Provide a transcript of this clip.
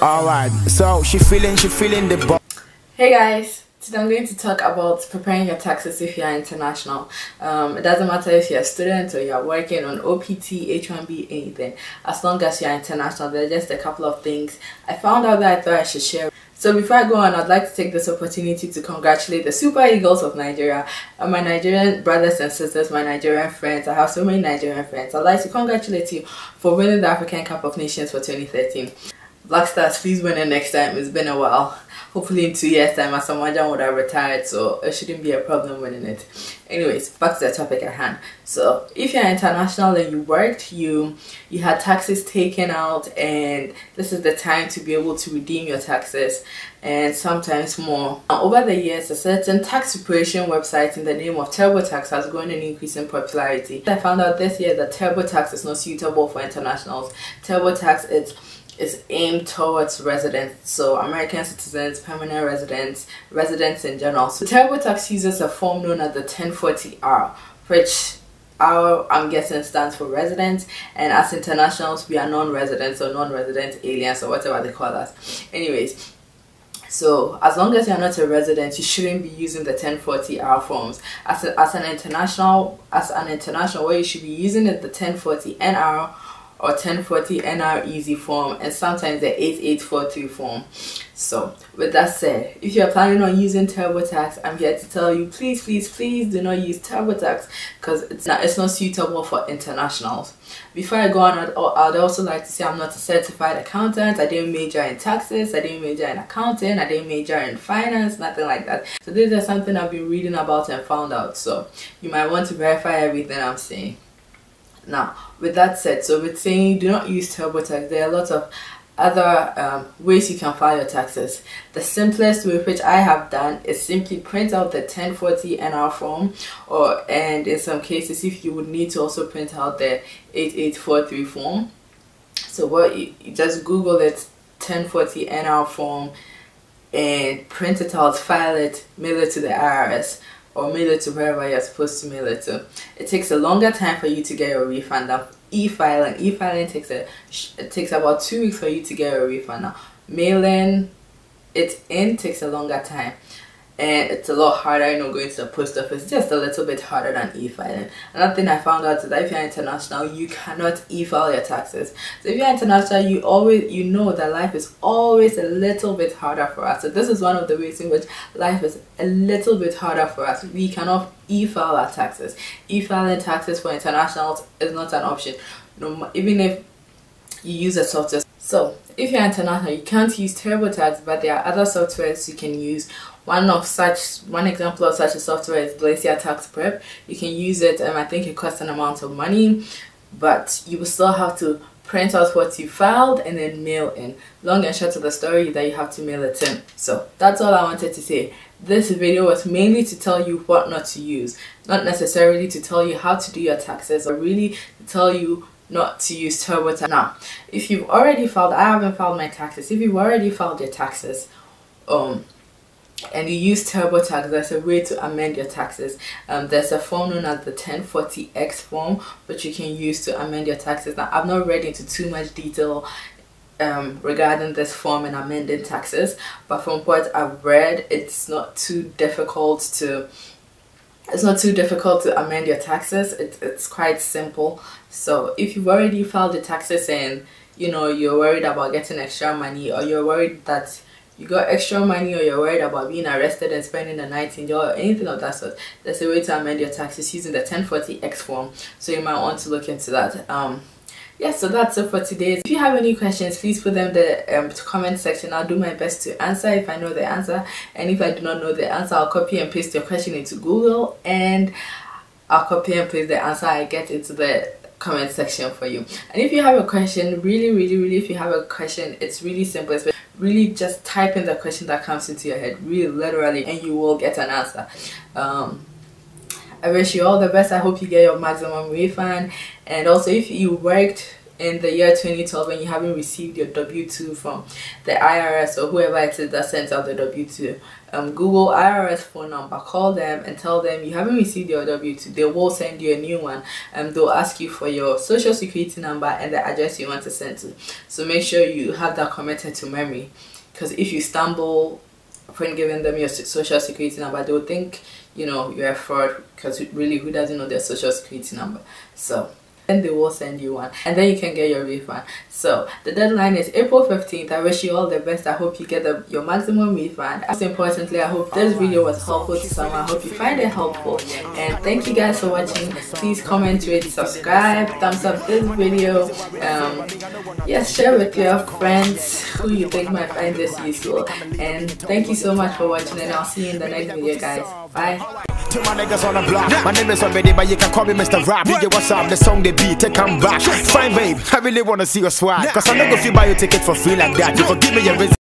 Alright, so she feeling the Hey guys, today I'm going to talk about preparing your taxes if you are international. It doesn't matter if you're a student or you're working on OPT, H1B, anything. As long as you're international, there are just a couple of things I found out that I thought I should share. So before I go on, I'd like to take this opportunity to congratulate the Super Eagles of Nigeria and my Nigerian brothers and sisters, my Nigerian friends. I have so many Nigerian friends. I'd like to congratulate you for winning the African Cup of Nations for 2013. Black Stars, please win it next time. It's been a while. Hopefully in 2 years time Asamoah would have retired, so it shouldn't be a problem winning it. Anyways, back to the topic at hand. So if you're international and you worked, you had taxes taken out, and this is the time to be able to redeem your taxes and sometimes more. Now, over the years, a certain tax preparation website in the name of TurboTax has grown and increased in popularity. I found out this year that TurboTax is not suitable for internationals. TurboTax is aimed towards residents, so American citizens, permanent residents in general. So TurboTax uses a form known as the 1040R, which I'm guessing stands for residents, and as internationals we are non-residents or non-resident aliens or whatever they call us. Anyways, so as long as you're not a resident, you shouldn't be using the 1040R forms. As an international, what you should be using is the 1040NR or 1040NR easy form, and sometimes the 8843 form. So with that said, if you're planning on using TurboTax, I'm here to tell you, please do not use TurboTax because it's not suitable for internationals. Before I go on, I'd also like to say I'm not a certified accountant. I didn't major in taxes, I didn't major in accounting, I didn't major in finance, nothing like that. So this is something I've been reading about and found out, so you might want to verify everything I'm saying. Now, with that said, so with saying do not use TurboTax, there are lots of other ways you can file your taxes. The simplest way, which I have done, is simply print out the 1040NR form, and in some cases if you would need to also print out the 8843 form. So what you just Google it, 1040NR form, and print it out, file it, mail it to the IRS, or mail it to wherever you're supposed to mail it to. It takes a longer time for you to get your refund than e-filing. E-filing takes about 2 weeks for you to get your refund. Now, mailing it in takes a longer time, and it's a lot harder, going to the post office, just a little bit harder than e-filing. Another thing I found out is that if you're international, you cannot e-file your taxes. So if you're international, you know that life is always a little bit harder for us. So this is one of the ways in which life is a little bit harder for us. We cannot e-file our taxes. E-filing taxes for internationals is not an option, even if you use a software. So if you're international, you can't use TurboTax, but there are other softwares you can use. One example of such a software is Glacier Tax Prep. You can use it, and I think it costs an amount of money, but you will still have to print out what you filed and then mail in. Long and short of the story that you have to mail it in. So that's all I wanted to say. This video was mainly to tell you what not to use, not necessarily to tell you how to do your taxes, or really to tell you not to use TurboTax. Now, if you've already filed, I haven't filed my taxes. If you've already filed your taxes, and you use TurboTax, there's a way to amend your taxes. There's a form known as the 1040X form, which you can use to amend your taxes. Now, I've not read into too much detail regarding this form and amending taxes, but from what I've read, it's not too difficult to amend your taxes. It's quite simple. So if you've already filed the taxes and you're worried about getting extra money, or you're worried that you got extra money, or you're worried about being arrested and spending the night in jail or anything of that sort, there's a way to amend your taxes using the 1040X form, so you might want to look into that. Yeah, so that's it for today. If you have any questions, please put them in the comment section. I'll do my best to answer if I know the answer, and if I do not know the answer, I'll copy and paste your question into Google, and I'll copy and paste the answer I get into the comment section for you. And if you have a question, really, if you have a question, it's really simple. It's really just type in the question that comes into your head, really literally, and you will get an answer. I wish you all the best. I hope you get your maximum refund. And also, if you worked in the year 2012 and you haven't received your W-2 from the IRS or whoever it is that sends out the W-2, Google IRS phone number, call them and tell them you haven't received your W-2. They will send you a new one, and they'll ask you for your social security number and the address you want to send to. So make sure you have that committed to memory, because if you stumble when giving them your social security number, they'll think, you know, you're a fraud, because really, who doesn't know their social security number? So then they will send you one, and then you can get your refund. So the deadline is April 15th. I wish you all the best. I hope you get your maximum refund. Most importantly, I hope this video was helpful to someone. I hope you find it helpful, and thank you guys for watching. Please comment, rate, subscribe, thumbs up this video. Yes, share with your friends who you think might find this useful, and thank you so much for watching, and I'll see you in the next video, guys. Bye. To my niggas on the block, my name is already, but you can call me Mr. Rap. DJ, what's up? The song they beat, take come back. Fine, babe, I really wanna see your swag, cause I'm not gonna feel buy your ticket for free like that. You forgive me your